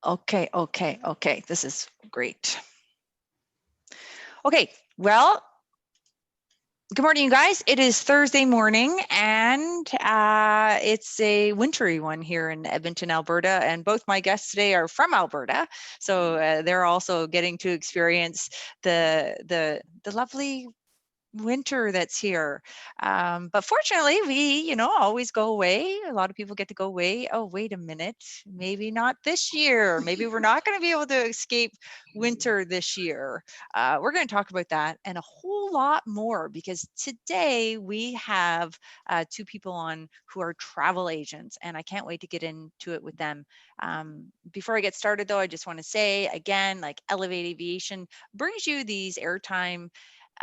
Okay. This is great. Okay, well, good morning, you guys. It is Thursday morning, and it's a wintry one here in Edmonton, Alberta. And both my guests today are from Alberta, so they're also getting to experience the lovely winter that's here. But fortunately, we, always go away. A lot of people get to go away. Oh, wait a minute. Maybe not this year. Maybe we're not going to be able to escape winter this year. We're going to talk about that and a whole lot more, because today we have two people on who are travel agents, and I can't wait to get into it with them. Before I get started, though, I just want to say again, like Elevate Aviation brings you these airtime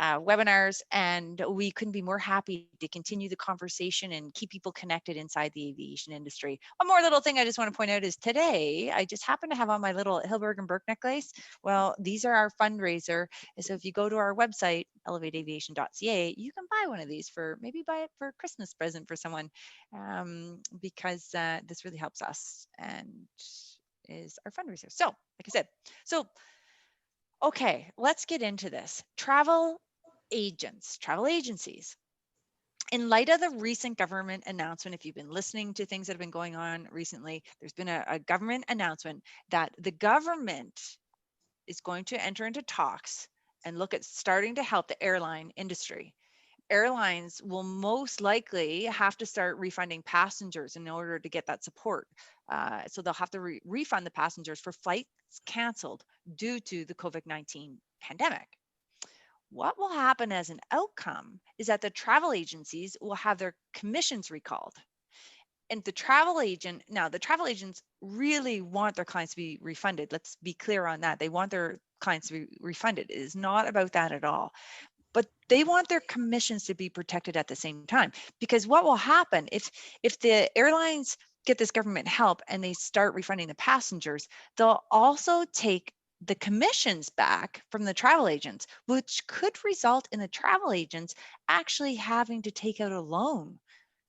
webinars, and we couldn't be more happy to continue the conversation and keep people connected inside the aviation industry. One more little thing I just want to point out is today I just happen to have on my little Hilberg and Burke necklace. Well, these are our fundraiser. And so if you go to our website, elevateaviation.ca, you can buy one of these maybe buy it for a Christmas present for someone, because this really helps us and is our fundraiser. So like I said, okay, let's get into this. Travel agents, travel agencies. In light of the recent government announcement, if you've been listening to things that have been going on recently, there's been a government announcement that the government is going to enter into talks and look at starting to help the airline industry. Airlines will most likely have to start refunding passengers in order to get that support. So they'll have to refund the passengers for flights canceled due to the COVID-19 pandemic. What will happen as an outcome is that the travel agencies will have their commissions recalled. And the travel agents really want their clients to be refunded. Let's be clear on that. They want their clients to be refunded. It is not about that at all. But they want their commissions to be protected at the same time, because what will happen if the airlines get this government help and they start refunding the passengers, they'll also take the commissions back from the travel agents, which could result in the travel agents actually having to take out a loan,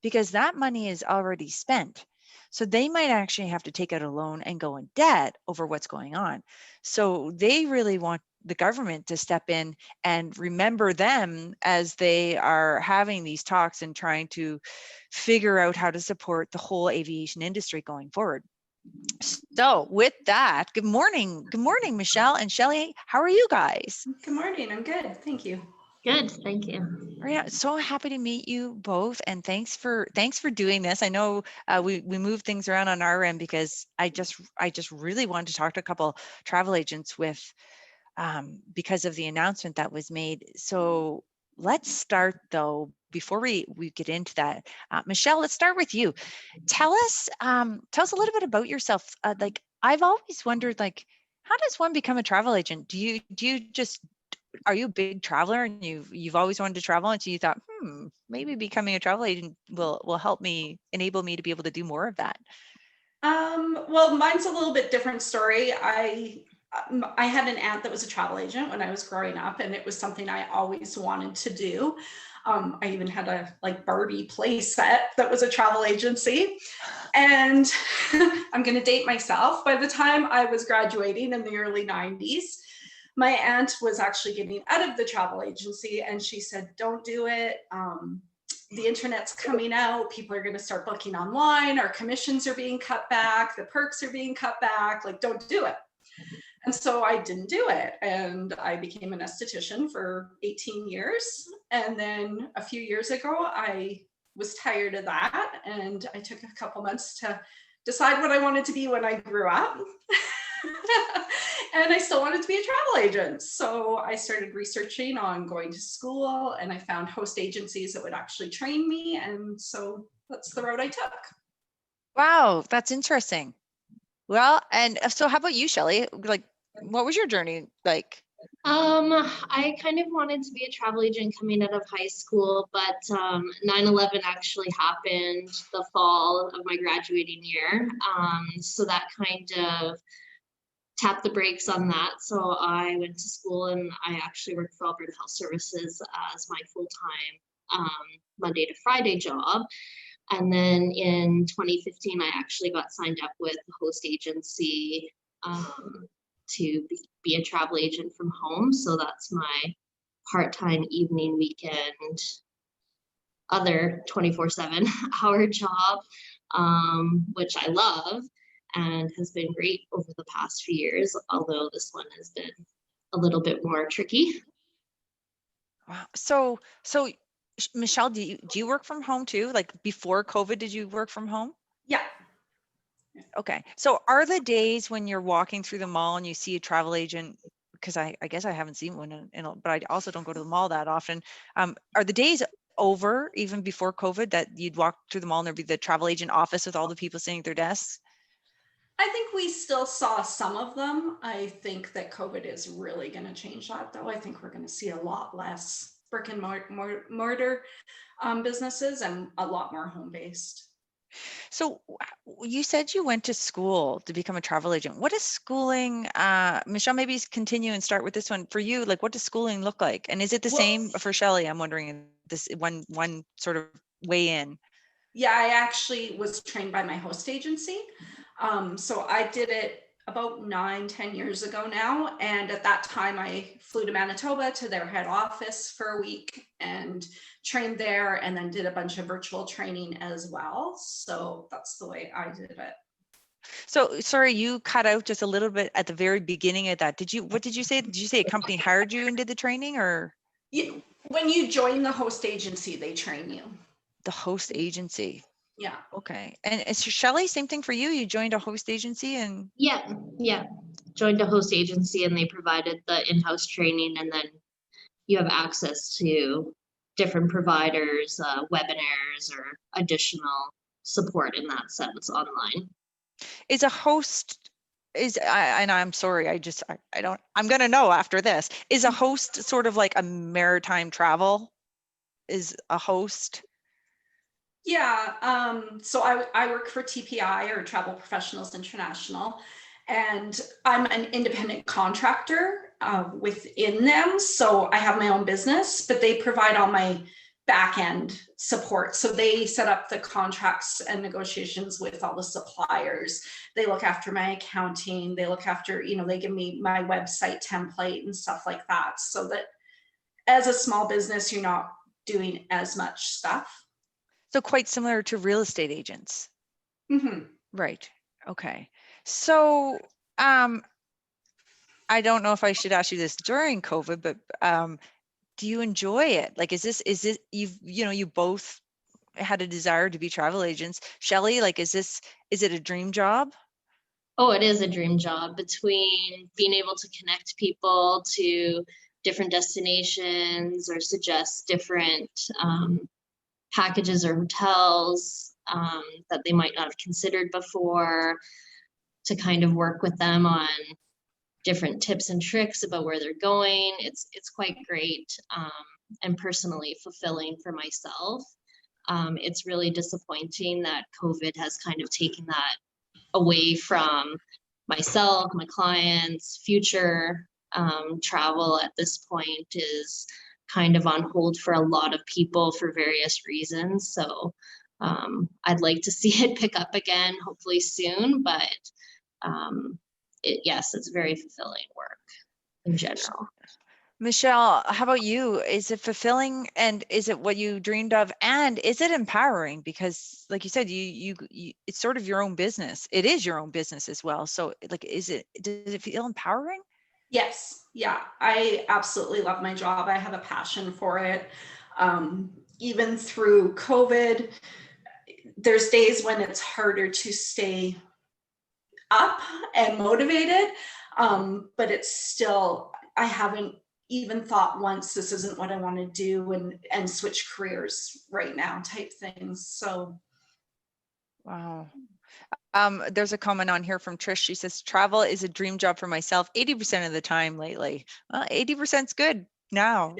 because that money is already spent. So they might actually have to take out a loan and go in debt over what's going on. So they really want the government to step in and remember them as they are having these talks and trying to figure out how to support the whole aviation industry going forward. So with that, good morning, Michelle and Shelley. How are you guys? Good morning. I'm good. Thank you. Good, thank you. Yeah, so happy to meet you both, and thanks for doing this. I know we moved things around on our end because I just really wanted to talk to a couple travel agents with because of the announcement that was made. So let's start though, before we get into that. Michelle, let's start with you. Tell us a little bit about yourself. Like, I've always wondered, like, how does one become a travel agent? Do you just, are you a big traveler and you've always wanted to travel, and so you thought, maybe becoming a travel agent will help me, enable me to be able to do more of that? Well, mine's a little bit different story. I had an aunt that was a travel agent when I was growing up, and it was something I always wanted to do. I even had a Barbie play set that was a travel agency. And I'm going to date myself. By the time I was graduating in the early 90s, my aunt was actually getting out of the travel agency, and she said, don't do it. The internet's coming out. People are going to start booking online. Our commissions are being cut back. The perks are being cut back. Don't do it. And so I didn't do it. And I became an esthetician for 18 years. And then a few years ago, I was tired of that. And I took a couple months to decide what I wanted to be when I grew up. And I still wanted to be a travel agent. So I started researching on going to school, and I found host agencies that would actually train me. And so that's the road I took. Wow, that's interesting. Well, and so how about you, Shelley? Like, what was your journey like? I kind of wanted to be a travel agent coming out of high school, but 9/11 actually happened the fall of my graduating year. So that kind of tapped the brakes on that. So I went to school, and I actually worked for Alberta Health Services as my full-time Monday to Friday job. And then in 2015, I actually got signed up with a host agency to be a travel agent from home. So that's my part-time evening weekend, other 24/7 hour job, which I love and has been great over the past few years, although this one has been a little bit more tricky. Wow. So Michelle, do you work from home too? Like before COVID, did you work from home? Yeah. Okay. So are the days when you're walking through the mall and you see a travel agent, because I guess I haven't seen one but I also don't go to the mall that often. Are the days over even before COVID that you'd walk through the mall and there'd be the travel agent office with all the people sitting at their desks? I think we still saw some of them. I think that COVID is really going to change that, though. I think we're going to see a lot less brick and mortar businesses and a lot more home-based. So you said you went to school to become a travel agent. What is schooling? Michelle, maybe continue and start with this one for you. Like, what does schooling look like? And is it the Well, same for Shelley? I'm wondering this one sort of way in. yeah, I actually was trained by my host agency. So I did it about 9-10 years ago now. And at that time, I flew to Manitoba to their head office for a week and trained there, and then did a bunch of virtual training as well. So that's the way I did it. So sorry, you cut out just a little bit at the very beginning of that. What did you say? Did you say a company hired you and did the training, or? When you join the host agency, they train you. The host agency. Yeah. Okay. And is Shelley, same thing for you? You joined a host agency and Yeah. Joined a host agency and they provided the in-house training, and then you have access to different providers, webinars, or additional support in that sense online. is a host and I'm sorry, I don't, I'm going to know after this. Is a host sort of like a maritime travel? Is a host? Yeah, so I work for TPI, or Travel Professionals International, and I'm an independent contractor within them. So I have my own business, but they provide all my back end support. So they set up the contracts and negotiations with all the suppliers. They look after my accounting. They look after, they give me my website template and stuff like that. So that as a small business, you're not doing as much stuff. So quite similar to real estate agents. Mm-hmm. Right. Okay. So I don't know if I should ask you this during COVID, but do you enjoy it? Like, is it you both had a desire to be travel agents? Shelley, like, is it a dream job? Oh, it is a dream job. Between being able to connect people to different destinations or suggest different packages or hotels that they might not have considered before, to kind of work with them on different tips and tricks about where they're going. It's quite great and personally fulfilling for myself. It's really disappointing that COVID has kind of taken that away from myself, my clients. Future travel at this point is kind of on hold for a lot of people for various reasons. So I'd like to see it pick up again, hopefully soon, but yes, it's very fulfilling work in general. Michelle, how about you? Is it fulfilling, and is it what you dreamed of, and is it empowering? Because like you said, you it's sort of your own business. It is your own business as well. So like, does it feel empowering? Yes. Yeah. I absolutely love my job. I have a passion for it. Even through COVID, there's days when it's harder to stay up and motivated. But it's still, I haven't even thought once, this isn't what I want to do, and switch careers right now type things. So. Wow. There's a comment on here from Trish. She says, travel is a dream job for myself 80% of the time lately. 80% is good now.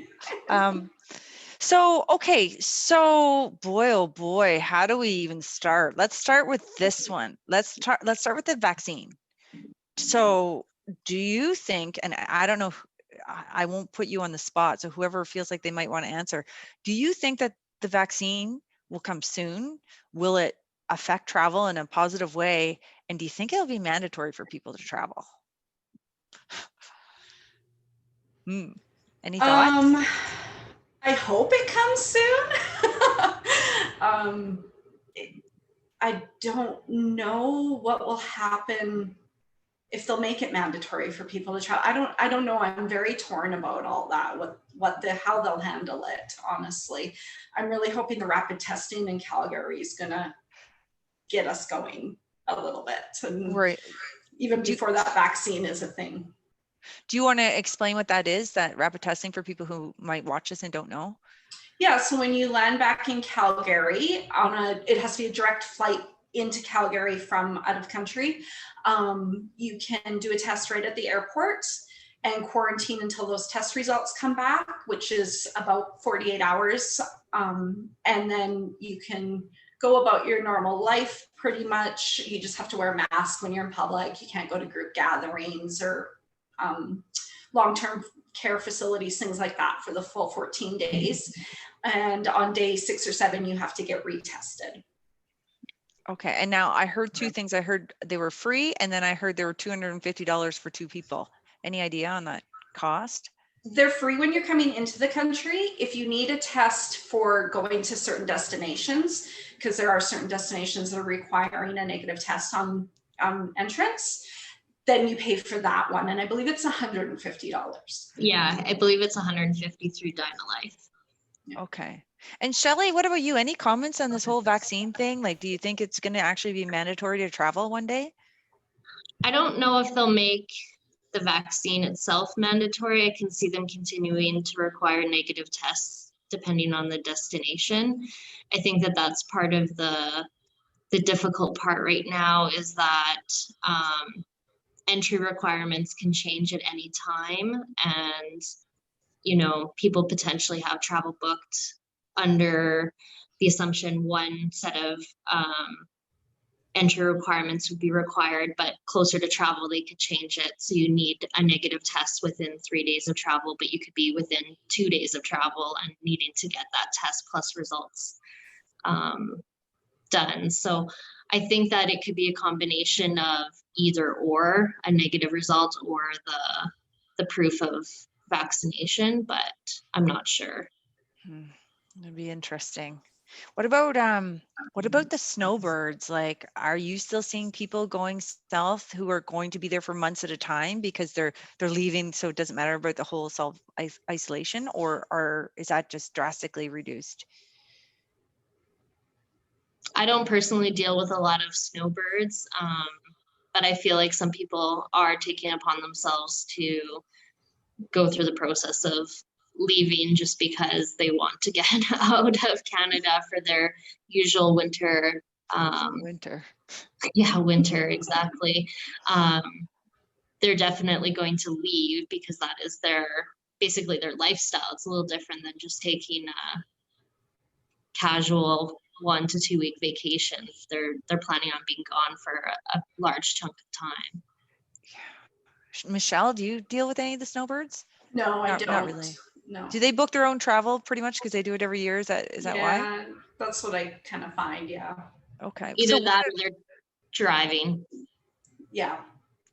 So, okay. So boy, oh boy, how do we even start? Let's start with this one. Let's start with the vaccine. So do you think, and I don't know, I won't put you on the spot, so whoever feels like they might want to answer, do you think that the vaccine will come soon? Will it affect travel in a positive way? And do you think it'll be mandatory for people to travel? Any thoughts? I hope it comes soon. I don't know what will happen if they'll make it mandatory for people to travel. I don't know. I'm very torn about all that, how they'll handle it, honestly. I'm really hoping the rapid testing in Calgary is gonna get us going a little bit, and Right. even before that vaccine is a thing. Do you want to explain what that is, that rapid testing, for people who might watch this and don't know? Yeah, so when you land back in Calgary it has to be a direct flight into Calgary from out of country. You can do a test right at the airport and quarantine until those test results come back, which is about 48 hours. And then you can go about your normal life pretty much. You just have to wear a mask when you're in public. You can't go to group gatherings or long-term care facilities, things like that, for the full 14 days. And on day 6 or 7, you have to get retested. Okay. And now I heard two things. I heard they were free, and then I heard they were $250 for 2 people. Any idea on that cost? They're free when you're coming into the country. If you need a test for going to certain destinations, because there are certain destinations that are requiring a negative test on entrance, then you pay for that one. And I believe it's $150. Yeah, I believe it's 150 through Dynalife. Okay. And Shelley, what about you? Any comments on this whole vaccine thing? Like, do you think it's going to actually be mandatory to travel one day? I don't know if they'll make the vaccine itself mandatory. I can see them continuing to require negative tests depending on the destination. I think that that's part of the difficult part right now, is that entry requirements can change at any time, and people potentially have travel booked under the assumption one set of entry requirements would be required, but closer to travel, they could change it. So you need a negative test within 3 days of travel, but you could be within 2 days of travel and needing to get that test plus results done. So I think that it could be a combination of either or, a negative result or the proof of vaccination, but I'm not sure. It'd be interesting. What about the snowbirds? Like, are you still seeing people going south who are going to be there for months at a time because they're leaving, so it doesn't matter about the whole self-isolation, or is that just drastically reduced? I don't personally deal with a lot of snowbirds, but I feel like some people are taking it upon themselves to go through the process of leaving just because they want to get out of Canada for their usual winter. Winter. Yeah, winter, exactly. They're definitely going to leave because that is basically their lifestyle. It's a little different than just taking a casual 1 to 2 week vacation. They're planning on being gone for a large chunk of time. Yeah. Michelle, do you deal with any of the snowbirds? No, I don't. Not really. No. Do they book their own travel pretty much because they do it every year? Is that why? Yeah, that's what I kind of find. Yeah. Okay. Either that or they're driving. Yeah.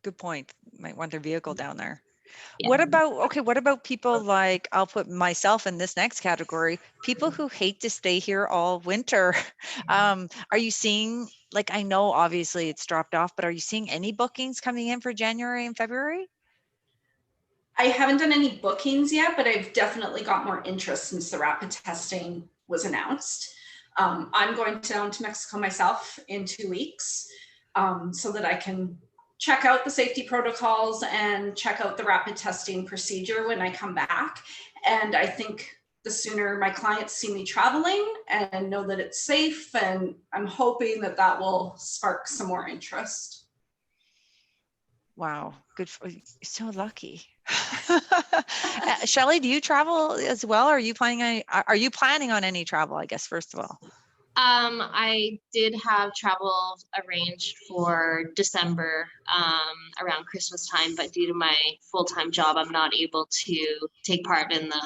Good point. Might want their vehicle down there. Yeah. What about people like, I'll put myself in this next category, people who hate to stay here all winter? Are you seeing, like, I know obviously it's dropped off, but are you seeing any bookings coming in for January and February? I haven't done any bookings yet, but I've definitely got more interest since the rapid testing was announced. I'm going down to Mexico myself in 2 weeks, so that I can check out the safety protocols and check out the rapid testing procedure when I come back. And I think the sooner my clients see me traveling and know that it's safe, and I'm hoping that that will spark some more interest. Wow, good for you. So lucky. Shelley, do you travel as well? Are you planning on any travel, I guess, first of all? I did have travel arranged for December around Christmas time, but due to my full-time job, I'm not able to take part in the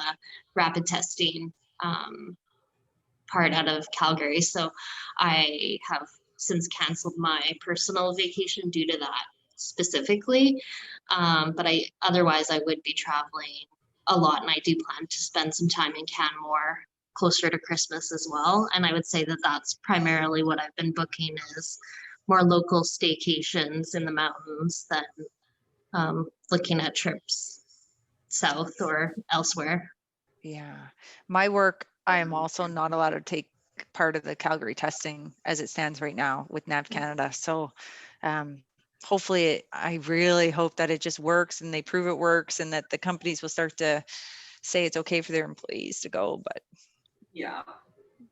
rapid testing part out of Calgary. So I have since canceled my personal vacation due to that specifically. But otherwise I would be traveling a lot, and I do plan to spend some time in Canmore closer to Christmas as well. And I would say that that's primarily what I've been booking, is more local staycations in the mountains than looking at trips south or elsewhere. Yeah. My work, I am also not allowed to take part of the Calgary testing as it stands right now with NAV Canada. So hopefully, I really hope that it just works and they prove it works, and that the companies will start to say it's okay for their employees to go. But Yeah.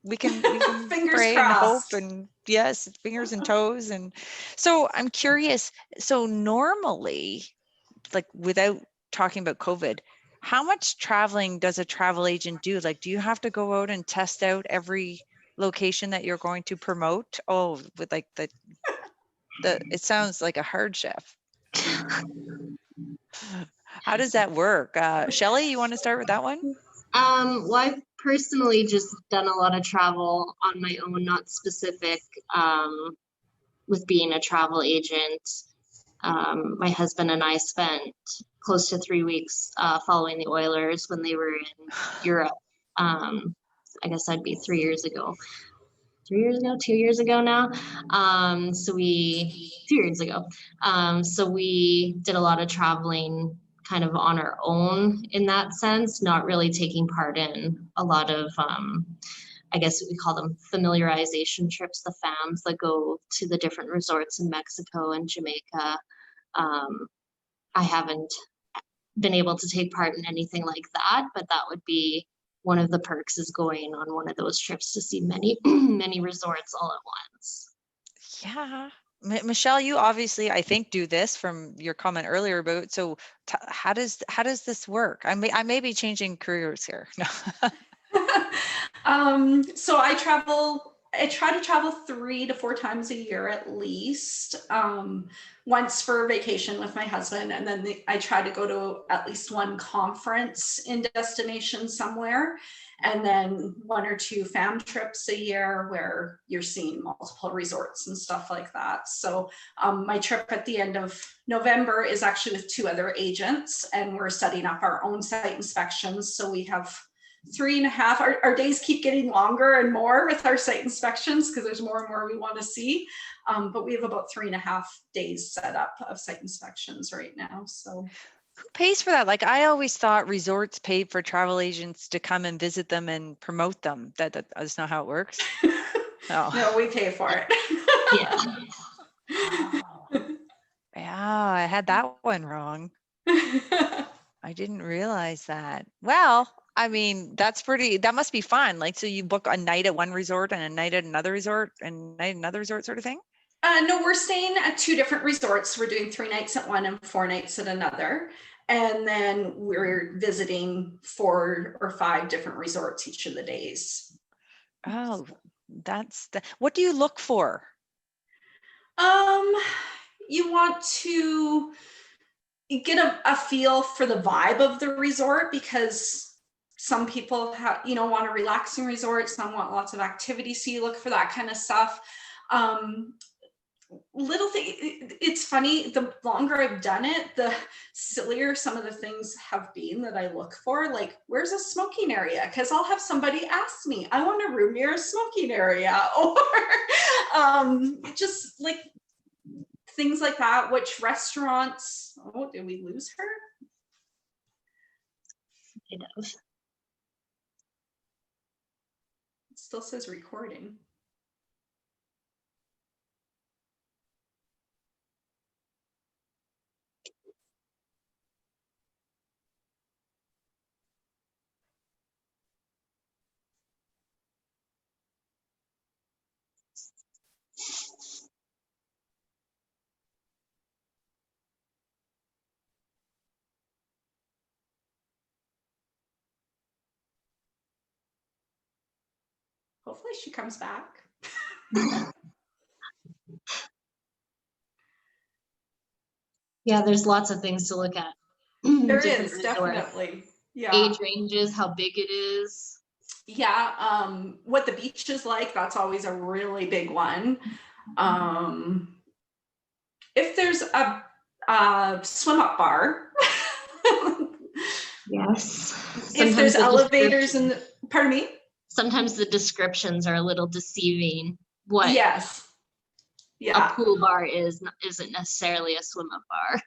we can Fingers pray and hope, crossed. and yes, fingers and toes. And so I'm curious, so normally, like without talking about COVID, how much traveling does a travel agent do? Like, do you have to go out and test out every location that you're going to promote? Oh, with like the it sounds like a hardship. How does that work? Shelley, you want to start with that one? Well, I've personally just done a lot of travel on my own, not specific with being a travel agent. My husband and I spent close to 3 weeks following the Oilers when they were in Europe. I guess that'd be 3 years ago. 2 years ago now. 2 years ago. So we did a lot of traveling kind of on our own in that sense, not really taking part in a lot of, I guess we call them familiarization trips, the FAMs that go to the different resorts in Mexico and Jamaica. I haven't been able to take part in anything like that, but that would be one of the perks, is going on one of those trips to see many, many resorts all at once. Yeah. Michelle, you obviously, I think, do this from your comment earlier about, so how does this work? I may be changing careers here. No. So I try to travel 3 to 4 times a year at least. Once for vacation with my husband, and then I try to go to at least one conference in destination somewhere, and then 1 or 2 fam trips a year where you're seeing multiple resorts and stuff like that. So my trip at the end of November is actually with 2 other agents, and we're setting up our own site inspections. So we have 3.5, our days keep getting longer and more with our site inspections because there's more and more we want to see. But we have about 3.5 days set up of site inspections right now. So who pays for that? Like, I always thought resorts paid for travel agents to come and visit them and promote them. That's not how it works. Oh. No, we pay for it. Yeah. Oh. Yeah, I had that one wrong. I didn't realize that. Well, I mean, that must be fun. Like, so you book a night at one resort and a night at another resort and a night at another resort sort of thing? No, we're staying at 2 different resorts. We're doing 3 nights at one and 4 nights at another. And then we're visiting 4 or 5 different resorts each of the days. Oh, what do you look for? You want to get a feel for the vibe of the resort, because some people want a relaxing resort, some want lots of activity, so you look for that kind of stuff. Little thing, it's funny, the longer I've done it, the sillier some of the things have been that I look for. Like, where's a smoking area? Because I'll have somebody ask me, I want a room near a smoking area, or just like things like that. Which restaurants? Oh, did we lose her? It does. It still says recording. Hopefully she comes back. Yeah, there's lots of things to look at. There is, definitely. Yeah. Age ranges, how big it is. Yeah, what the beach is like, that's always a really big one. If there's a swim up bar. Yeah. Yes. If there's Sometimes the elevators in the, pardon me? sometimes the descriptions are a little deceiving. What Yes. a Yeah. pool bar isn't necessarily a swim up bar.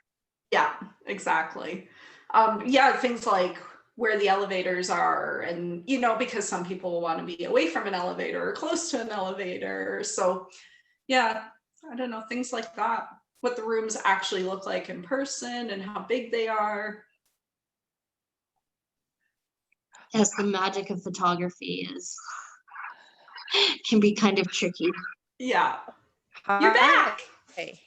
Yeah, exactly. Yeah, things like where the elevators are, and because some people want to be away from an elevator or close to an elevator. So yeah, I don't know, things like that. What the rooms actually look like in person and how big they are. Yes, the magic of photography can be kind of tricky. Yeah. You're back. Hi.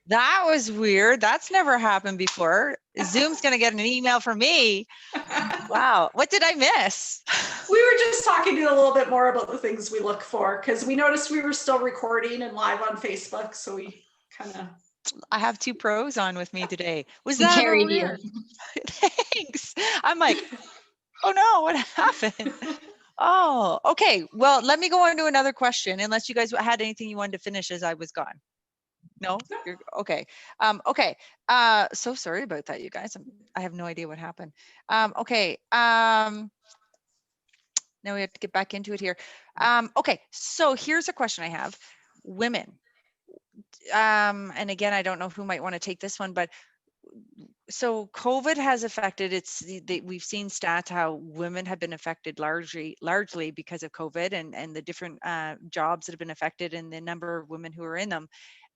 That was weird. That's never happened before. Zoom's going to get an email from me. Wow. What did I miss? We were just talking to you a little bit more about the things we look for, because we noticed we were still recording and live on Facebook. So we kind of. I have two pros on with me today. Was We that ever carried you. weird? Thanks. I'm like, oh no, what happened? Oh, okay. Well, let me go on to another question, unless you guys had anything you wanted to finish as I was gone. No? You're okay. Okay. So sorry about that, you guys. I have no idea what happened. Okay. Now we have to get back into it here. Okay. So here's a question I have. Women. And again, I don't know who might want to take this one, but so COVID has affected, we've seen stats how women have been affected largely because of COVID and the different jobs that have been affected and the number of women who are in them.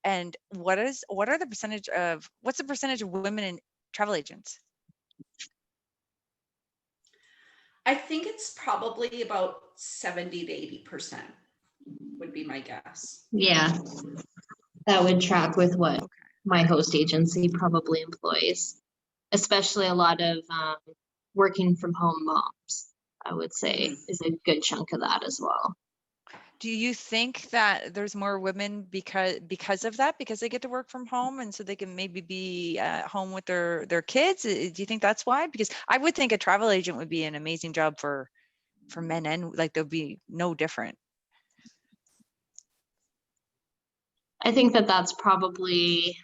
And what's the percentage of women in travel agents? I think it's probably about 70 to 80% would be my guess. Yeah, that would track with what my host agency probably employs, especially a lot of working from home moms, I would say, is a good chunk of that as well. Do you think that there's more women because of that, because they get to work from home and so they can maybe be at home with their kids? Do you think that's why? Because I would think a travel agent would be an amazing job for men, and like there'll be no different. I think that that's probably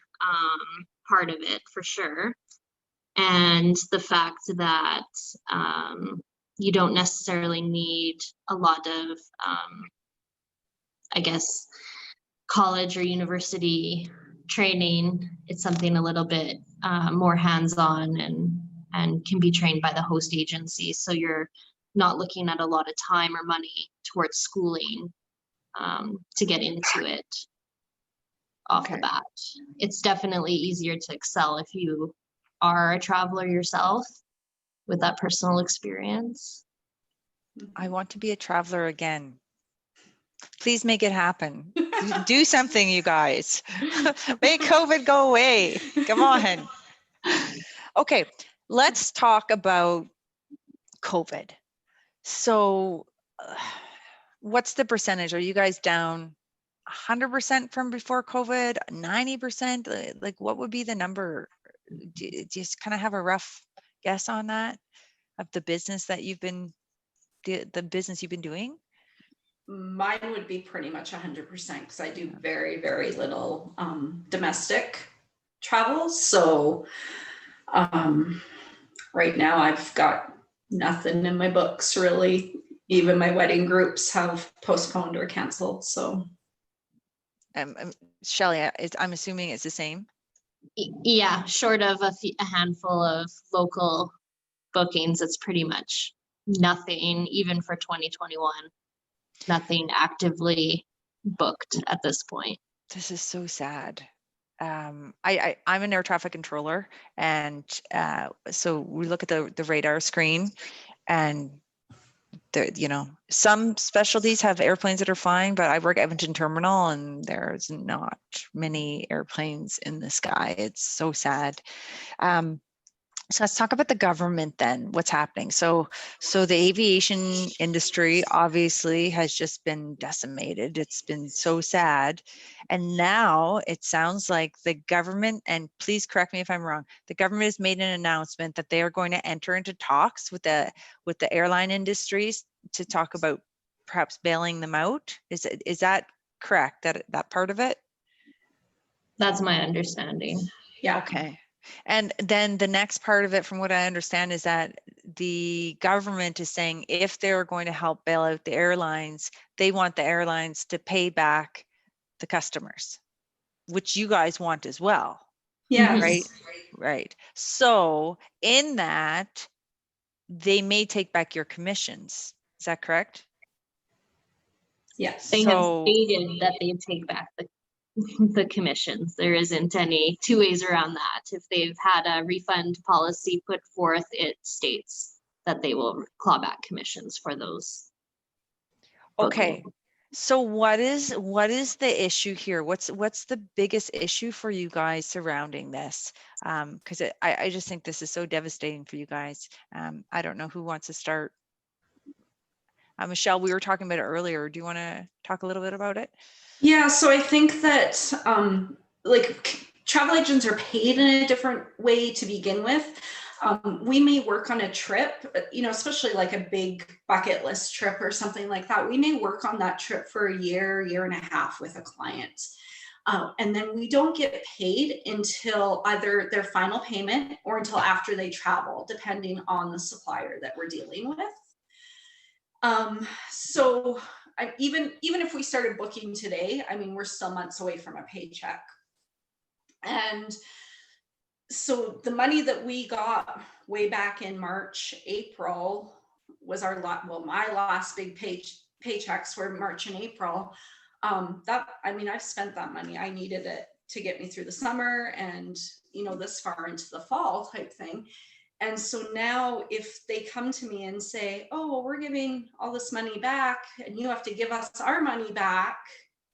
part of it for sure. And the fact that you don't necessarily need a lot of, I guess, college or university training. It's something a little bit more hands-on and can be trained by the host agency. So you're not looking at a lot of time or money towards schooling to get into it off the bat. It's definitely easier to excel if you are a traveler yourself with that personal experience. I want to be a traveler again. Please make it happen. Do something, you guys. Make COVID go away. Come on. Okay, let's talk about COVID. So what's the percentage? Are you guys down 100% from before COVID, 90%? Like what would be the number? Do you just kind of have a rough guess on that of the business that you've been doing? Mine would be pretty much 100% because I do very, very little domestic travel. So right now I've got nothing in my books really. Even my wedding groups have postponed or canceled. So Shelley, I'm assuming it's the same. Yeah, short of a handful of local bookings, it's pretty much nothing, even for 2021. Nothing actively booked at this point. This is so sad. I'm an air traffic controller, and so we look at the radar screen, and some specialties have airplanes that are flying, but I work at Edmonton Terminal, and there's not many airplanes in the sky. It's so sad. So let's talk about the government then. What's happening? So the aviation industry obviously has just been decimated. It's been so sad. And now it sounds like the government, and please correct me if I'm wrong, the government has made an announcement that they are going to enter into talks with the airline industries to talk about perhaps bailing them out. Is that correct? That part of it? That's my understanding. yeah. Okay. And then the next part of it, from what I understand, is that the government is saying if they're going to help bail out the airlines, they want the airlines to pay back the customers, which you guys want as well. Yes. Right. Right. So in that, they may take back your commissions. Is that correct? Yes. They So- have stated that they take back the commissions. There isn't any two ways around that. If they've had a refund policy put forth, it states that they will claw back commissions for those. Okay. So what is the issue here? What's the biggest issue for you guys surrounding this? Because I just think this is so devastating for you guys. I don't know who wants to start. Michelle, we were talking about it earlier. Do you want to talk a little bit about it? Yeah, so I think that like travel agents are paid in a different way to begin with. We may work on a trip, you know, especially like a big bucket list trip or something like that. We may work on that trip for a year and a half with a client. And then we don't get paid until either their final payment or until after they travel, depending on the supplier that we're dealing with. So even if we started booking today, I mean, we're still months away from a paycheck. And so the money that we got way back in March, April was our my last big paychecks were March and April. I mean, I've spent that money. I needed it to get me through the summer and, you know, this far into the fall type thing. And so now if they come to me and say, oh, well, we're giving all this money back and you have to give us our money back,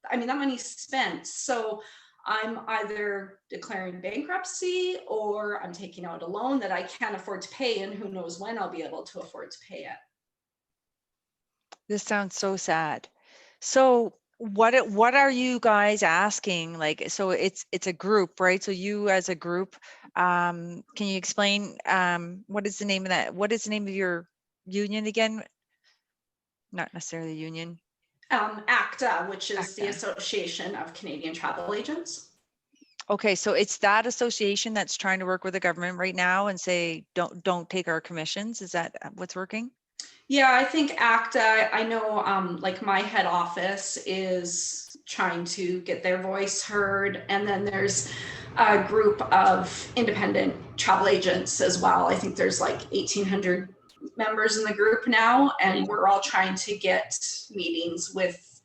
I mean, that money's spent. So I'm either declaring bankruptcy or I'm taking out a loan that I can't afford to pay, and who knows when I'll be able to afford to pay it. This sounds so sad. So what are you guys asking? Like, so it's a group, right? So you as a group, can you explain what is the name of that? What is the name of your union again? Not necessarily union. ACTA, which is ACTA. the Association of Canadian Travel Agents. Okay, so it's that association that's trying to work with the government right now and say, don't take our commissions. Is that what's working? Yeah, I think ACTA, I know like my head office is trying to get their voice heard. And then there's a group of independent travel agents as well. I think there's like 1,800 members in the group now, and we're all trying to get meetings with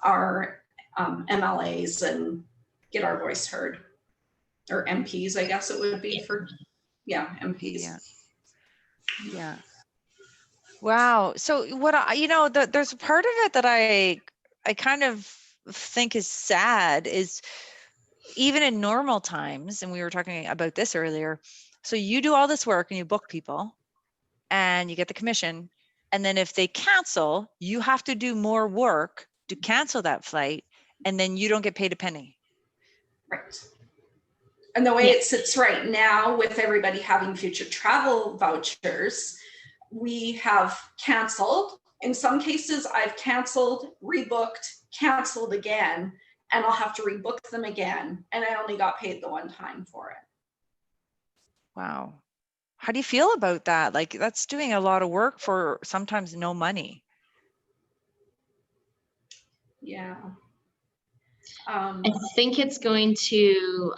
our MLAs and get our voice heard, or MPs, I guess it would be for, yeah, MPs. Yeah. Wow. So there's a part of it that I kind of think is sad is even in normal times, and we were talking about this earlier. So you do all this work and you book people and you get the commission. And then if they cancel, you have to do more work to cancel that flight. And then you don't get paid a penny. Right. And the way it sits right now with everybody having future travel vouchers, we have canceled. In some cases, I've canceled, rebooked, canceled again, and I'll have to rebook them again. And I only got paid the one time for it. Wow. How do you feel about that? Like, that's doing a lot of work for sometimes no money. Yeah. I think it's going to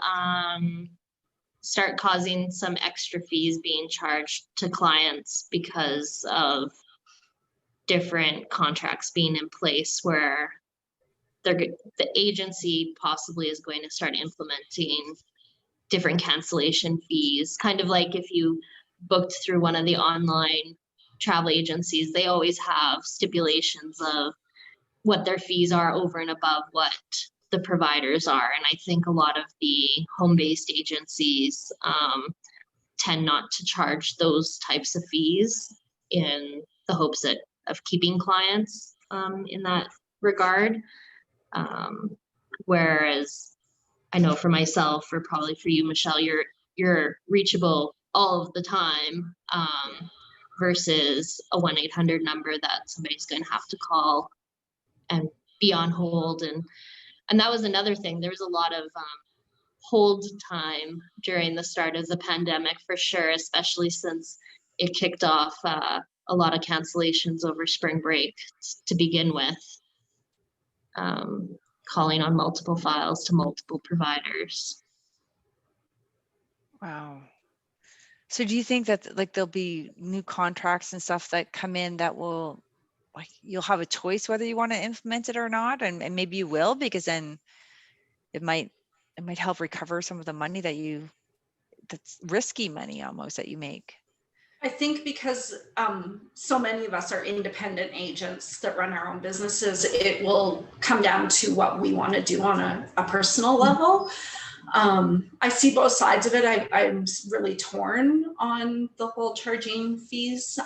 start causing some extra fees being charged to clients because of different contracts being in place where the agency possibly is going to start implementing different cancellation fees, kind of like if you booked through one of the online travel agencies, they always have stipulations of what their fees are over and above what the providers are. And I think a lot of the home-based agencies tend not to charge those types of fees in the hopes of keeping clients in that regard. Whereas I know for myself, or probably for you, Michelle, you're reachable all of the time versus a 1-800 number that somebody's going to have to call and be on hold. And that was another thing. There was a lot of hold time during the start of the pandemic, for sure, especially since it kicked off a lot of cancellations over spring break to begin with, calling on multiple files to multiple providers. Wow. So do you think that like there'll be new contracts and stuff that come in that will, like, you'll have a choice whether you want to implement it or not, and maybe you will, because then it might help recover some of the money that's risky money almost that you make. I think because so many of us are independent agents that run our own businesses, it will come down to what we want to do on a personal level. I see both sides of it. I'm really torn on the whole charging fees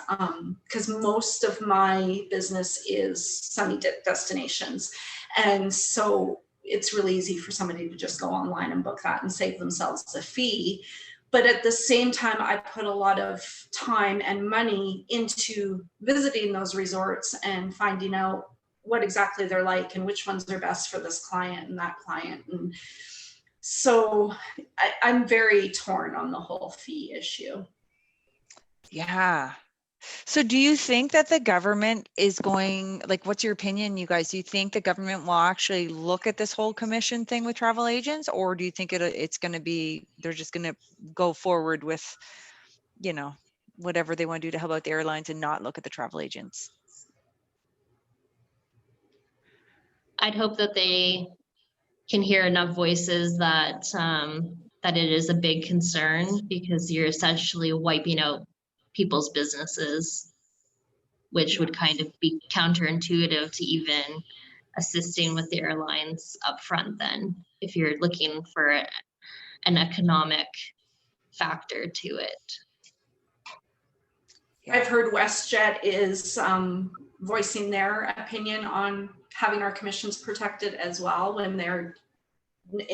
because most of my business is sunny destinations. And so it's really easy for somebody to just go online and book that and save themselves a fee. But at the same time, I put a lot of time and money into visiting those resorts and finding out what exactly they're like and which ones are best for this client and that client. And so I'm very torn on the whole fee issue. Yeah. So do you think that the government is going, like, what's your opinion, you guys? Do you think the government will actually look at this whole commission thing with travel agents, or do you think it's going to be, they're just going to go forward with, you know, whatever they want to do to help out the airlines and not look at the travel agents? I'd hope that they can hear enough voices that that it is a big concern, because you're essentially wiping out people's businesses, which would kind of be counterintuitive to even assisting with the airlines up front then, if you're looking for an economic factor to it. Yeah. I've heard Westjet is voicing their opinion on having our commissions protected as well when they're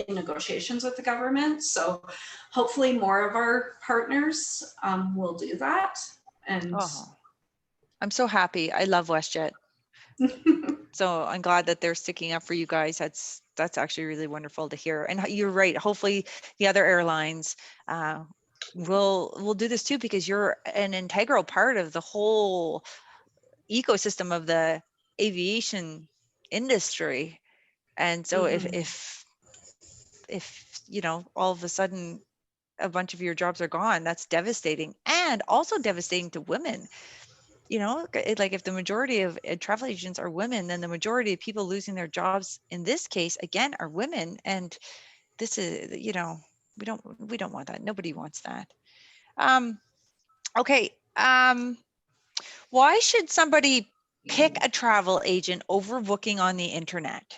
in negotiations with the government. So hopefully more of our partners will do that. And I'm so happy. I love Westjet. So I'm glad that they're sticking up for you guys. That's actually really wonderful to hear. And you're right. Hopefully the other airlines will do this too, because you're an integral part of the whole ecosystem of the aviation industry. And so if you know, all of a sudden a bunch of your jobs are gone, that's devastating, and also devastating to women. You know, like if the majority of travel agents are women, then the majority of people losing their jobs in this case again are women. And this is, you know, we don't want that. Nobody wants that. Okay. Why should somebody pick a travel agent over booking on the internet?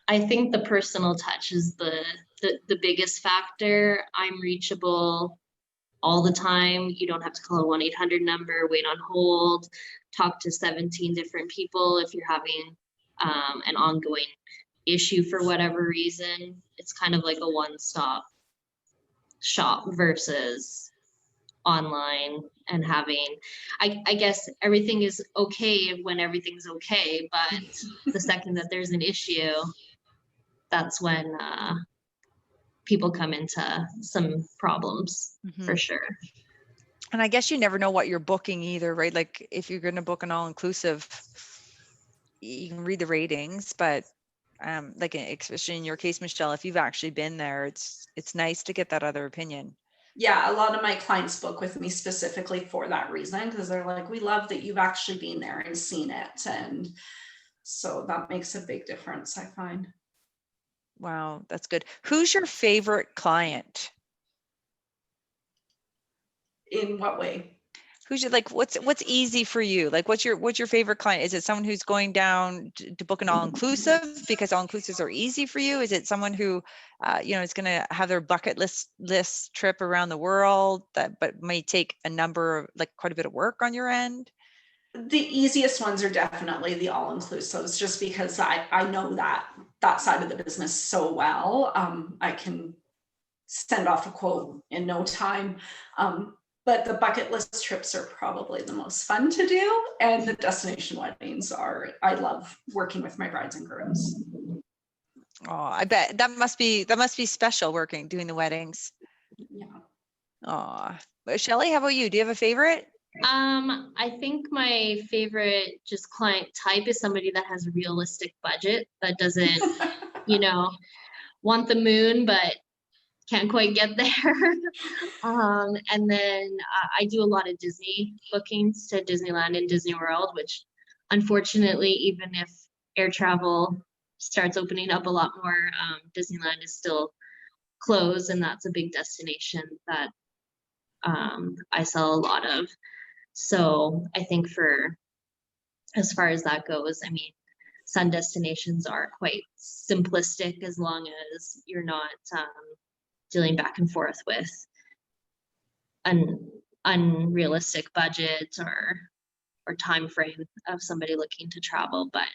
I think the personal touch is the biggest factor. I'm reachable all the time. You don't have to call a 1-800 number, wait on hold, talk to 17 different people if you're having an ongoing issue for whatever reason. It's kind of like a one-stop shop versus online and having, I guess everything is okay when everything's okay, but the second that there's an issue, that's when people come into some problems for sure. And I guess you never know what you're booking either, right? Like if you're going to book an all-inclusive, you can read the ratings, but like especially in your case, Michelle, if you've actually been there, it's nice to get that other opinion. Yeah, a lot of my clients book with me specifically for that reason, because they're like, we love that you've actually been there and seen it. And so that makes a big difference, I find. Wow, that's good. Who's your favorite client? In what way? Who's your, like, what's easy for you? Like, what's your favorite client? Is it someone who's going down to book an all-inclusive because all-inclusives are easy for you? Is it someone who, you know, is going to have their bucket list trip around the world but may take a number of, like, quite a bit of work on your end? The easiest ones are definitely the all-inclusives, just because I know that side of the business so well. I can send off a quote in no time. But the bucket list trips are probably the most fun to do. And the destination weddings I love working with my brides and grooms. Oh, I bet that must be special doing the weddings. Yeah. Oh, Shelley, how about you? Do you have a favorite? I think my favorite just client type is somebody that has a realistic budget, that doesn't, want the moon, but can't quite get there. And then I do a lot of Disney bookings to Disneyland and Disney World, which unfortunately, even if air travel starts opening up a lot more, Disneyland is still closed, and that's a big destination that I sell a lot of. So I think as far as that goes, I mean, sun destinations are quite simplistic as long as you're not dealing back and forth with an unrealistic budget or time frame of somebody looking to travel. But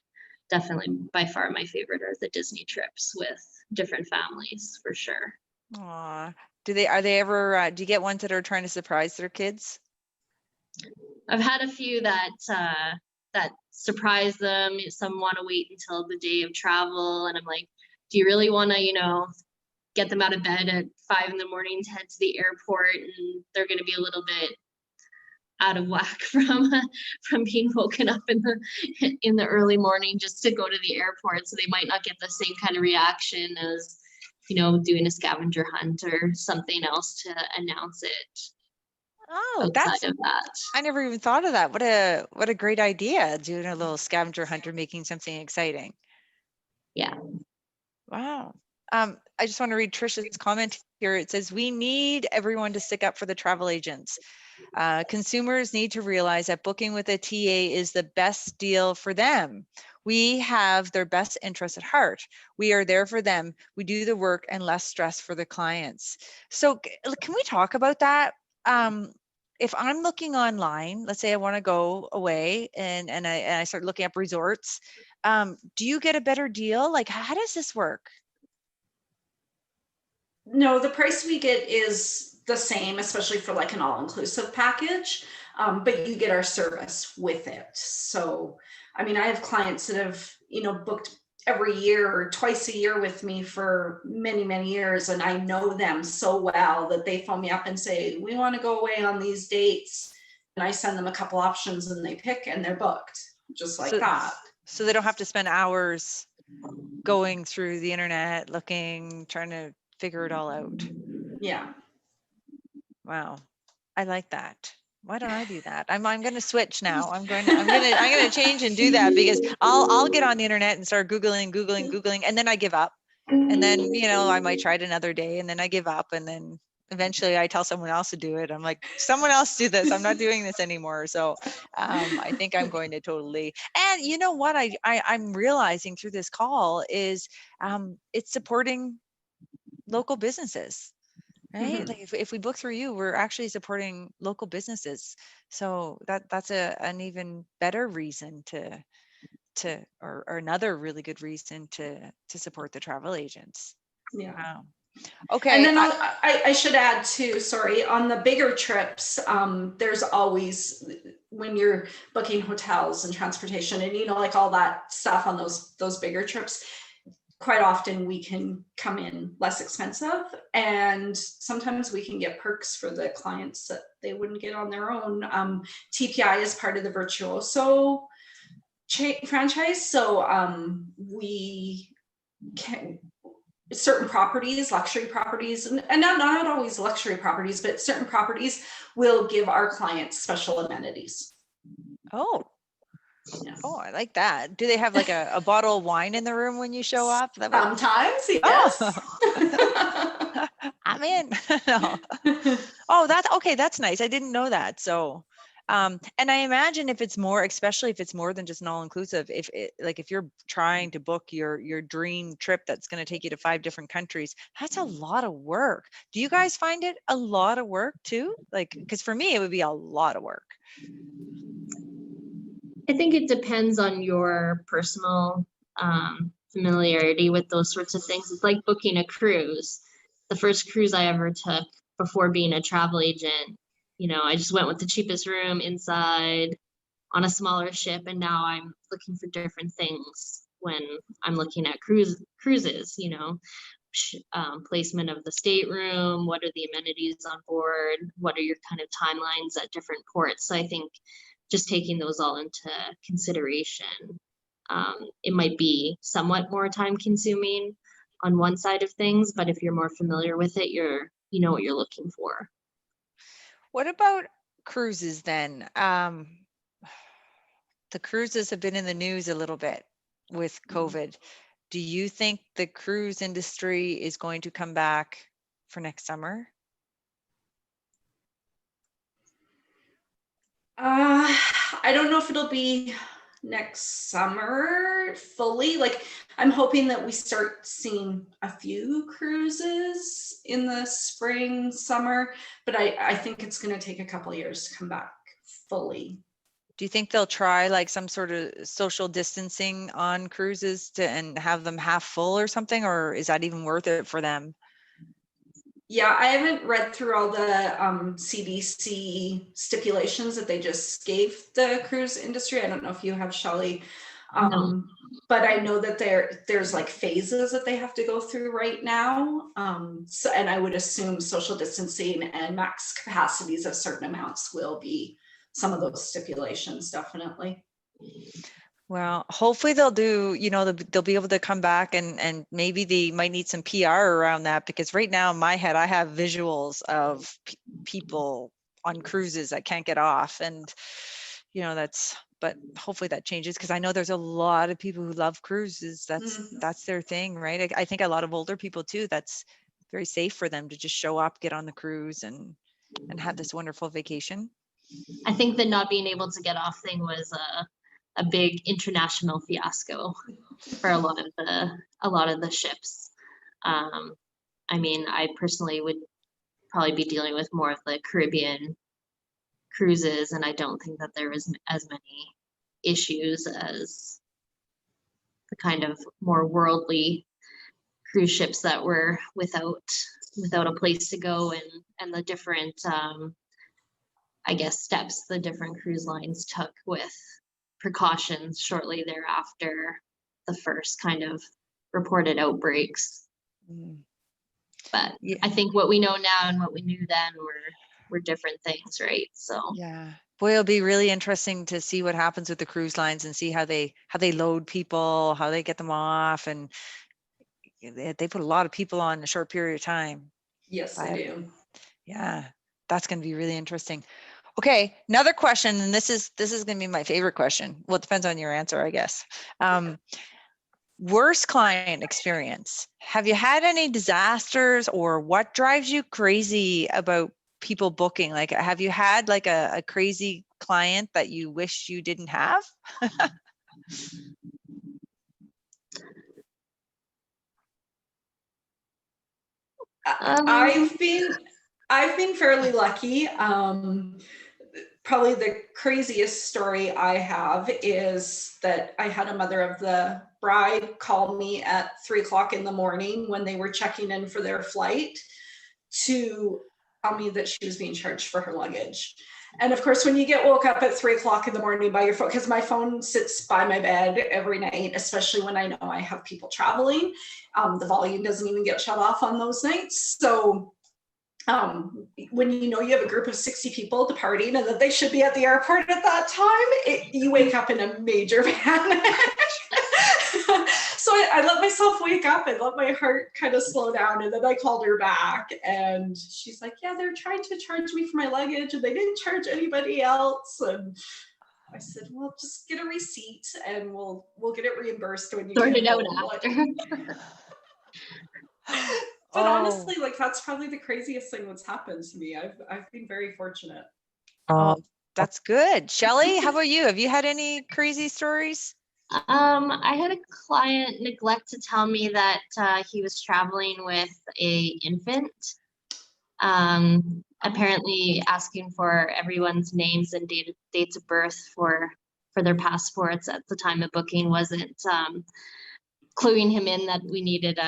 definitely by far my favorite are the Disney trips with different families, for sure. Aw, do you get ones that are trying to surprise their kids? I've had a few that surprise them. Some want to wait until the day of travel, and I'm like, do you really want to, get them out of bed at 5 a.m. to head to the airport, and they're going to be a little bit out of whack from being woken up in the early morning just to go to the airport, so they might not get the same kind of reaction as doing a scavenger hunt or something else to announce it. Oh, I never even thought of that. What a great idea, doing a little scavenger hunt or making something exciting. Yeah. Wow. I just want to read Trisha's comment here. It says, we need everyone to stick up for the travel agents. Consumers need to realize that booking with a TA is the best deal for them. We have their best interests at heart. We are there for them. We do the work and less stress for the clients. So can we talk about that? If I'm looking online, let's say I want to go away and I start looking up resorts, do you get a better deal? Like, how does this work? No, the price we get is the same, especially for like an all-inclusive package, but you get our service with it. So, I mean, I have clients that have, booked every year or twice a year with me for many, many years. And I know them so well that they phone me up and say, we want to go away on these dates. And I send them a couple options and they pick and they're booked just like that. So they don't have to spend hours going through the internet, trying to figure it all out. Yeah. Wow. I like that. Why don't I do that? I'm going to switch now. I'm going to change and do that, because I'll get on the internet and start Googling, and then I give up. And then, I might try it another day and then I give up. And then eventually I tell someone else to do it. I'm like, someone else do this. I'm not doing this anymore. So I think I'm going to totally, and you know what I'm realizing through this call is it's supporting local businesses. Right? Mm-hmm. Like if we book through you, we're actually supporting local businesses. So that's an even better reason or another really good reason to support the travel agents. Yeah. Wow. Okay. And then I should add too, sorry, on the bigger trips, there's always, when you're booking hotels and transportation and, like all that stuff on those bigger trips, quite often we can come in less expensive, and sometimes we can get perks for the clients that they wouldn't get on their own. TPI is part of the Virtuoso franchise. So we can, certain properties, luxury properties, and not always luxury properties, but certain properties will give our clients special amenities. Oh. Yeah. Oh, I like that. Do they have like a bottle of wine in the room when you show up? Sometimes, yes. Oh. I'm in. No. Oh, that's nice. I didn't know that. So, and I imagine especially if it's more than just an all-inclusive, if you're trying to book your dream trip that's going to take you to 5 different countries, that's a lot of work. Do you guys find it a lot of work too? Because for me, it would be a lot of work. I think it depends on your personal familiarity with those sorts of things. It's like booking a cruise. The first cruise I ever took before being a travel agent, I just went with the cheapest room inside on a smaller ship, and now I'm looking for different things when I'm looking at cruises, you know, placement of the stateroom, what are the amenities on board, what are your kind of timelines at different ports. So I think just taking those all into consideration, it might be somewhat more time consuming on one side of things, but if you're more familiar with it, you know what you're looking for. What about cruises then? The cruises have been in the news a little bit with COVID. Do you think the cruise industry is going to come back for next summer? I don't know if it'll be next summer fully. Like, I'm hoping that we start seeing a few cruises in the spring, summer, but I think it's going to take a couple of years to come back fully. Do you think they'll try like some sort of social distancing on cruises and have them half full or something, or is that even worth it for them? Yeah, I haven't read through all the CDC stipulations that they just gave the cruise industry. I don't know if you have, Shelley, No. but I know that there's like phases that they have to go through right now. So, and I would assume social distancing and max capacities of certain amounts will be some of those stipulations, definitely. Well, hopefully they'll do, you know, they'll be able to come back and maybe they might need some PR around that, because right now in my head, I have visuals of people on cruises that can't get off. And, you know, but hopefully that changes, because I know there's a lot of people who love cruises. That's their thing, right? I think a lot of older people too, that's very safe for them to just show up, get on the cruise and have this wonderful vacation. I think the not being able to get off thing was a big international fiasco for a lot of the ships. I mean, I personally would probably be dealing with more of the Caribbean cruises, and I don't think that there was as many issues as the kind of more worldly cruise ships that were without a place to go, and the different I guess steps the different cruise lines took with precautions shortly thereafter the first kind of reported outbreaks. But yeah. I think what we know now and what we knew then were different things, right? So yeah, boy, it'll be really interesting to see what happens with the cruise lines and see how they load people, how they get them off, and they put a lot of people on in a short period of time. Yes, they do. Yeah, that's going to be really interesting. Okay, another question, and this is going to be my favorite question. Well, it depends on your answer, I guess. Worst client experience. Have you had any disasters, or what drives you crazy about people booking? Like, have you had like a crazy client that you wish you didn't have? I've been fairly lucky. Probably the craziest story I have is that I had a mother of the bride call me at 3:00 in the morning when they were checking in for their flight to tell me that she was being charged for her luggage. And of course, when you get woke up at 3:00 in the morning by your phone, because my phone sits by my bed every night, especially when I know I have people traveling, the volume doesn't even get shut off on those nights. So when you know you have a group of 60 people departing and that they should be at the airport at that time, you wake up in a major panic. So I let myself wake up and let my heart kind of slow down. And then I called her back and she's like, yeah, they're trying to charge me for my luggage and they didn't charge anybody else. And I said, well, just get a receipt and we'll get it reimbursed when you sort it out after. But honestly, like, that's probably the craziest thing that's happened to me. I've been very fortunate. Oh, that's good. Shelley, how about you? Have you had any crazy stories? I had a client neglect to tell me that he was traveling with a infant. Apparently asking for everyone's names and dates of birth for their passports at the time of booking wasn't cluing him in that we needed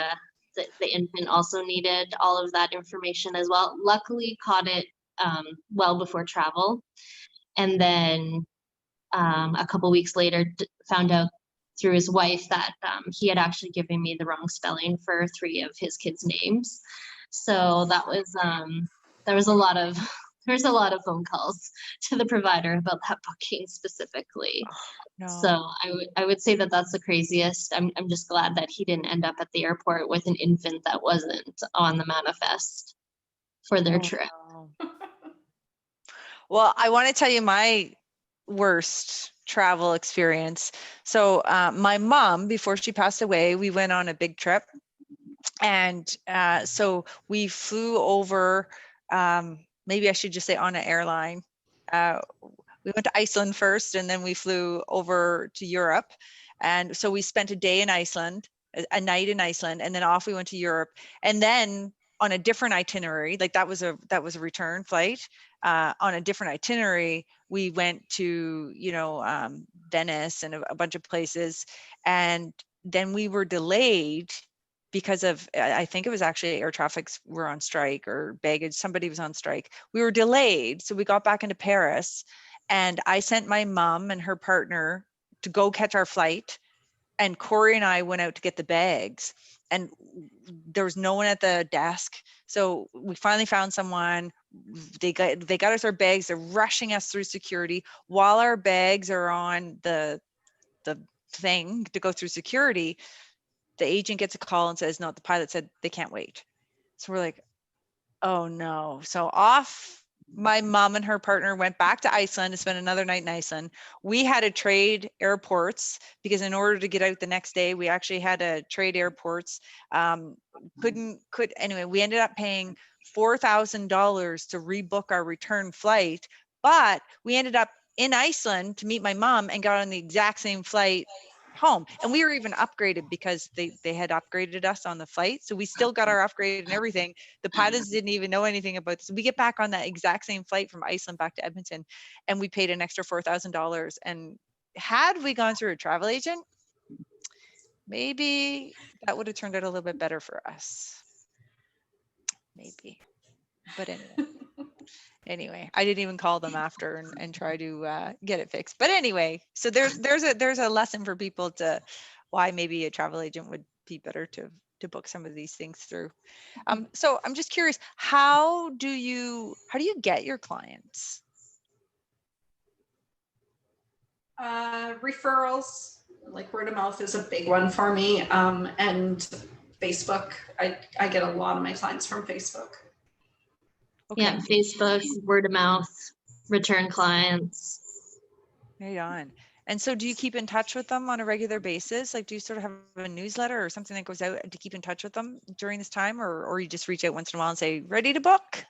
the infant also needed all of that information as well. Luckily caught it well before travel. And then a couple weeks later found out through his wife that he had actually given me the wrong spelling for 3 of his kids' names. So there was a lot of phone calls to the provider about that booking specifically. No. So I would say that that's the craziest. I'm just glad that he didn't end up at the airport with an infant that wasn't on the manifest for their trip. No. Well, I want to tell you my worst travel experience. So my mom, before she passed away, we went on a big trip. And so we flew over, maybe I should just say on an airline. We went to Iceland first, and then we flew over to Europe. And so we spent a day in Iceland, a night in Iceland, and then off we went to Europe. And then on a different itinerary, like that was a return flight. On a different itinerary, we went to, Venice and a bunch of places. And then we were delayed because of, I think it was actually air traffics were on strike, or baggage, somebody was on strike. We were delayed. So we got back into Paris, and I sent my mom and her partner to go catch our flight. And Corey and I went out to get the bags, and there was no one at the desk. So we finally found someone. They got us our bags. They're rushing us through security while our bags are on the thing to go through security. The agent gets a call and says, no, the pilot said they can't wait. So we're like, oh no. So off my mom and her partner went back to Iceland to spend another night in Iceland. We had to trade airports because in order to get out the next day, we actually had to trade airports. Anyway, we ended up paying $4,000 to rebook our return flight, but we ended up in Iceland to meet my mom and got on the exact same flight home. And we were even upgraded because they had upgraded us on the flight. So we still got our upgrade and everything. The pilots didn't even know anything about this. We get back on that exact same flight from Iceland back to Edmonton, and we paid an extra $4,000. And had we gone through a travel agent, maybe that would have turned out a little bit better for us. Maybe. But anyway, I didn't even call them after and try to get it fixed. But anyway, so there's a lesson for people to why maybe a travel agent would be better to book some of these things through. So I'm just curious, how do you get your clients? Referrals, like word of mouth is a big one for me. And Facebook, I get a lot of my clients from Facebook. Okay. Yeah, Facebook, word of mouth, return clients. Right on. And so do you keep in touch with them on a regular basis? Like, do you sort of have a newsletter or something that goes out to keep in touch with them during this time, or you just reach out once in a while and say, ready to book?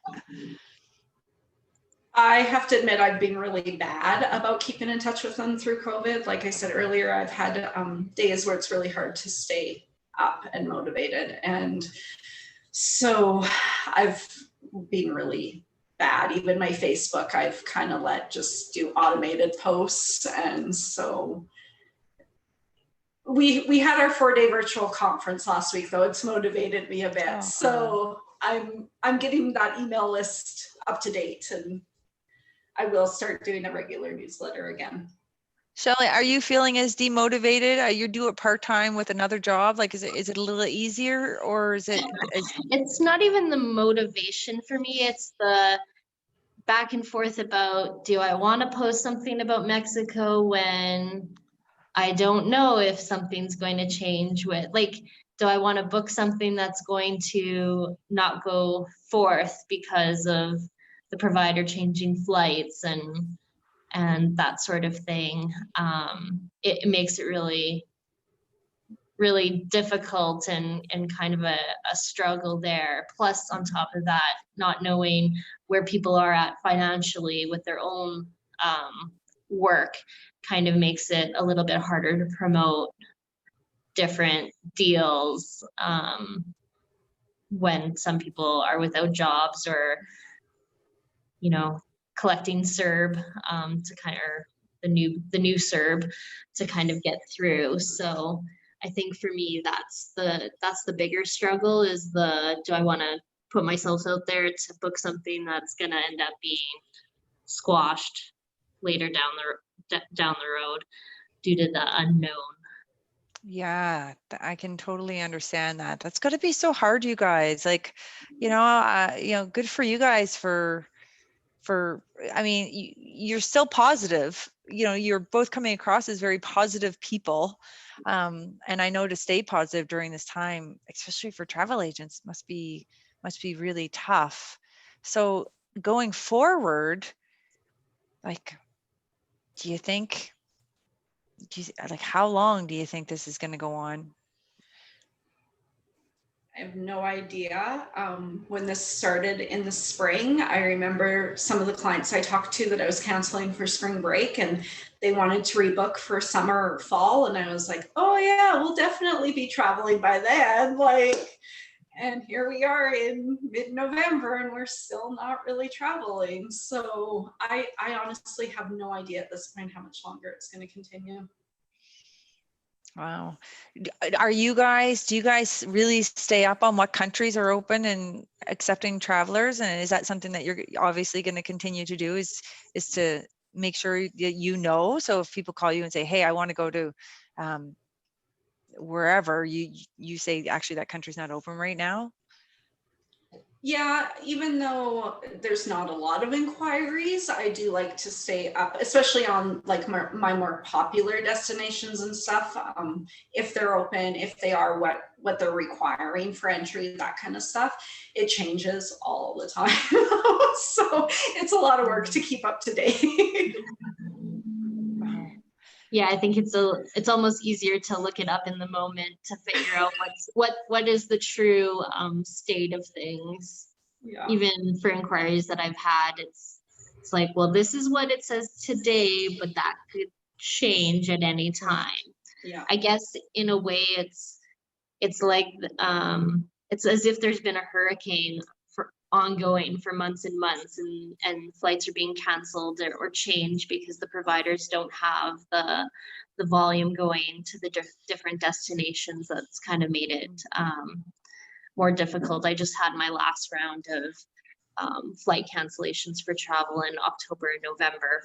I have to admit, I've been really bad about keeping in touch with them through COVID. Like I said earlier, I've had days where it's really hard to stay up and motivated. And so I've been really bad. Even my Facebook, I've kind of let just do automated posts. And so we had our 4-day virtual conference last week, though. It's motivated me a bit. Oh, so I'm getting that email list up to date, and I will start doing a regular newsletter again. Shelly, are you feeling as demotivated? You do it part-time with another job? Like, is it a little easier, or is it? It's not even the motivation for me. It's the back and forth about, do I want to post something about Mexico when I don't know if something's going to change with, like, do I want to book something that's going to not go forth because of the provider changing flights and that sort of thing. It makes it really, really difficult and kind of a struggle there. Plus, on top of that, not knowing where people are at financially with their own work kind of makes it a little bit harder to promote different deals when some people are without jobs or, collecting CERB to kind of, the new CERB to kind of get through. So I think for me, that's the bigger struggle is do I want to put myself out there to book something that's going to end up being squashed later down the road due to the unknown. Yeah, I can totally understand that. That's got to be so hard, you guys. Like, good for you guys for I mean, you're still positive. You're both coming across as very positive people. And I know to stay positive during this time, especially for travel agents, must be really tough. So going forward, like, do you think, like, how long do you think this is going to go on? I have no idea. When this started in the spring, I remember some of the clients I talked to that I was canceling for spring break, and they wanted to rebook for summer or fall. And I was like, oh yeah, we'll definitely be traveling by then. And here we are in mid-November and we're still not really traveling. So I honestly have no idea at this point how much longer it's going to continue. Wow. Do you guys really stay up on what countries are open and accepting travelers? And is that something that you're obviously going to continue to do, is to make sure that so if people call you and say, hey, I want to go to wherever, you say, actually, that country's not open right now? Yeah, even though there's not a lot of inquiries, I do like to stay up, especially on like my more popular destinations and stuff. If they're open, if they are what they're requiring for entry, that kind of stuff, it changes all the time. So it's a lot of work to keep up to date. Wow. Yeah, I think it's almost easier to look it up in the moment to figure out what is the true state of things. Yeah. Even for inquiries that I've had, it's like, well, this is what it says today, but that could change at any time. Yeah. I guess in a way it's like it's as if there's been a hurricane ongoing for months and months, and flights are being canceled or changed because the providers don't have the volume going to the different destinations. That's kind of made it more difficult. I just had my last round of flight cancellations for travel in October and November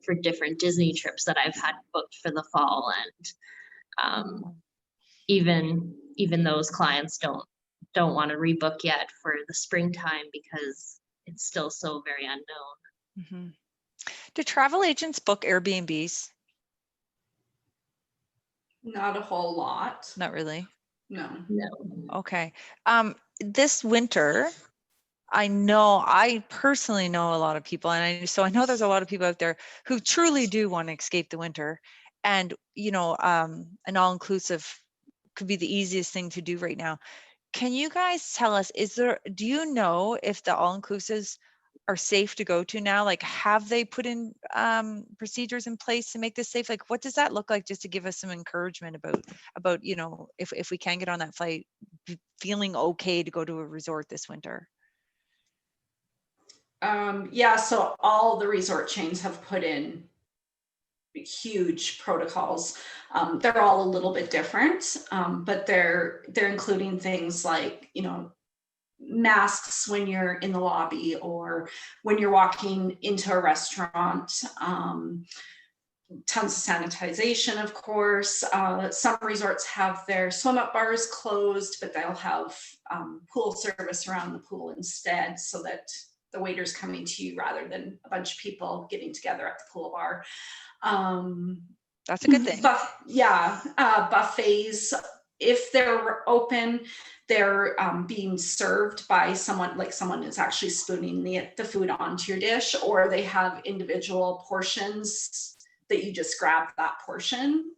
for different Disney trips that I've had booked for the fall, and even those clients don't want to rebook yet for the springtime because it's still so very unknown. Mm-hmm. Do travel agents book Airbnbs? Not a whole lot. Not really. No. Okay. This winter, I personally know a lot of people, and I know there's a lot of people out there who truly do want to escape the winter, and an all-inclusive could be the easiest thing to do right now. Can you guys tell us, do you know if the all-inclusives are safe to go to now? Like, have they put in procedures in place to make this safe? Like, what does that look like, just to give us some encouragement about if we can get on that flight, feeling okay to go to a resort this winter? Yeah, so all the resort chains have put in huge protocols. They're all a little bit different, but they're including things like, masks when you're in the lobby or when you're walking into a restaurant. Tons of sanitization, of course. Some resorts have their swim up bars closed, but they'll have pool service around the pool instead, so that the waiter's coming to you rather than a bunch of people getting together at the pool bar. That's a good thing. Buffets, if they're open, they're being served by someone, like someone is actually spooning the food onto your dish, or they have individual portions that you just grab that portion.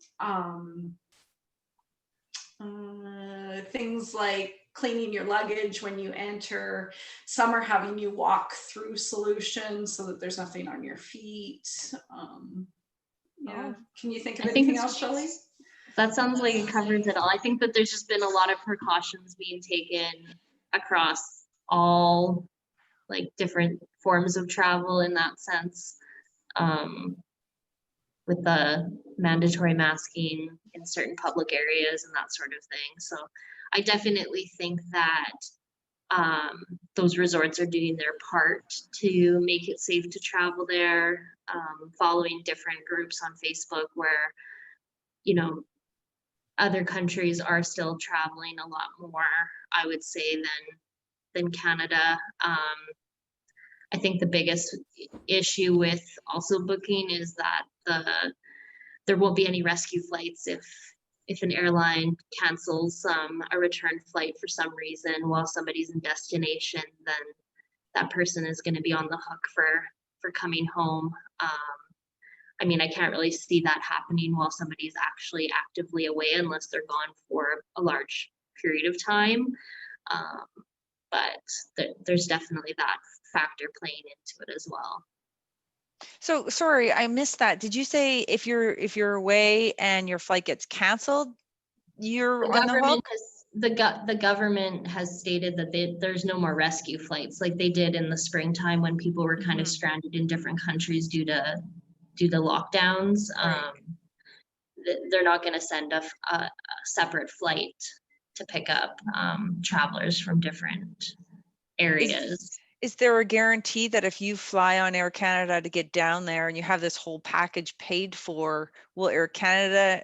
Things like cleaning your luggage when you enter. Some are having you walk through solutions so that there's nothing on your feet. Can you think of anything else, Shelley? That sounds like it covers it all. I think that there's just been a lot of precautions being taken across all like different forms of travel in that sense, with the mandatory masking in certain public areas and that sort of thing. So I definitely think that those resorts are doing their part to make it safe to travel there, following different groups on Facebook where, other countries are still traveling a lot more, I would say, than Canada. I think the biggest issue with also booking is that there won't be any rescue flights if an airline cancels a return flight for some reason while somebody's in destination, then that person is going to be on the hook for coming home. I mean, I can't really see that happening while somebody's actually actively away unless they're gone for a large period of time. But there's definitely that factor playing into it as well. So sorry, I missed that. Did you say if you're away and your flight gets canceled, you're on the hook? The government has stated that there's no more rescue flights like they did in the springtime when people were kind of stranded in different countries due to lockdowns. Right. They're not going to send a separate flight to pick up travelers from different areas. Is there a guarantee that if you fly on Air Canada to get down there and you have this whole package paid for, will Air Canada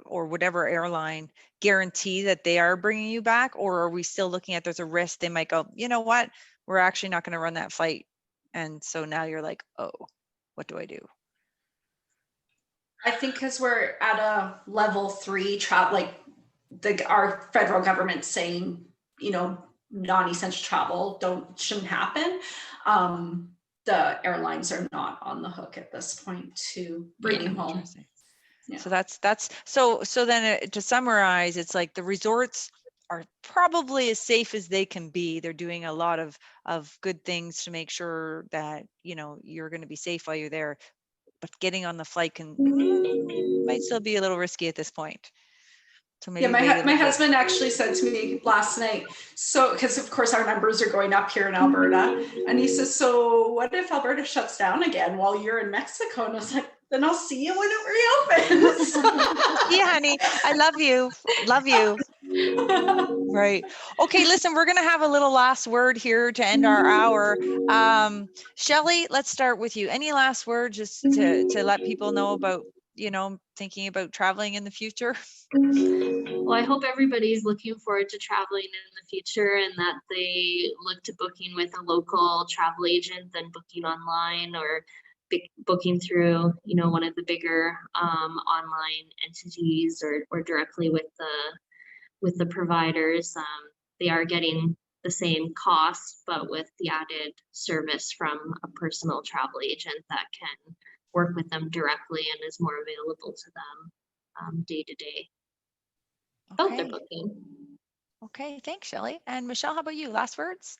or whatever airline guarantee that they are bringing you back? Or are we still looking at there's a risk they might go, you know what, we're actually not going to run that flight? And so now you're like, oh, what do I do? I think because we're at a level 3 travel, like our federal government saying, non-essential travel shouldn't happen. The airlines are not on the hook at this point to bring you home. Yeah. So that's so then to summarize, it's like the resorts are probably as safe as they can be. They're doing a lot of good things to make sure that you're going to be safe while you're there, but getting on the flight might still be a little risky at this point. So maybe my husband actually said to me last night, so because of course our numbers are going up here in Alberta, and he says, so what if Alberta shuts down again while you're in Mexico? And I was like, then I'll see you when it reopens. Yeah, honey, I love you. Right. Okay, listen, we're going to have a little last word here to end our hour. Shelly, let's start with you. Any last word just to let people know about, thinking about traveling in the future? Well, I hope everybody's looking forward to traveling in the future and that they look to booking with a local travel agent than booking online or booking through, one of the bigger online entities or directly with the providers. They are getting the same cost, but with the added service from a personal travel agent that can work with them directly and is more available to them day to day. Okay. Their booking. Okay, thanks, Shelly. And Michelle, how about you? Last words?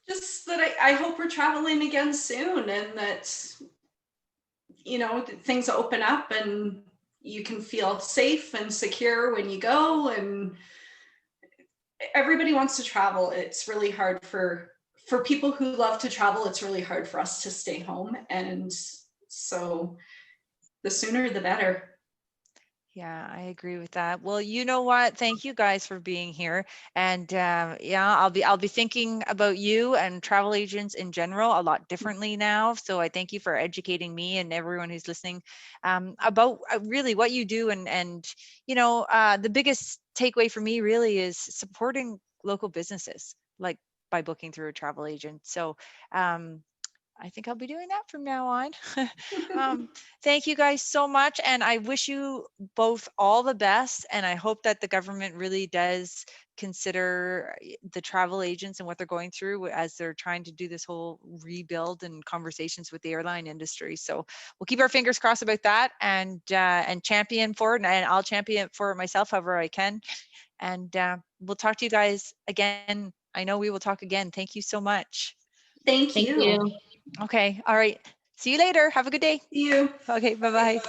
Just that I hope we're traveling again soon, and that things open up and you can feel safe and secure when you go. And everybody wants to travel. It's really hard for people who love to travel. It's really hard for us to stay home, and so the sooner the better. Yeah, I agree with that. Well, you know what? Thank you guys for being here. And I'll be thinking about you and travel agents in general a lot differently now. So I thank you for educating me and everyone who's listening about really what you do. And the biggest takeaway for me really is supporting local businesses, like by booking through a travel agent. So I think I'll be doing that from now on. Thank you guys so much. And I wish you both all the best. And I hope that the government really does consider the travel agents and what they're going through as they're trying to do this whole rebuild and conversations with the airline industry. So we'll keep our fingers crossed about that and champion for it. And I'll champion for it myself, however I can. And we'll talk to you guys again. I know we will talk again. Thank you so much. Thank you. Okay. All right. See you later. Have a good day. See you. Okay. Bye-bye.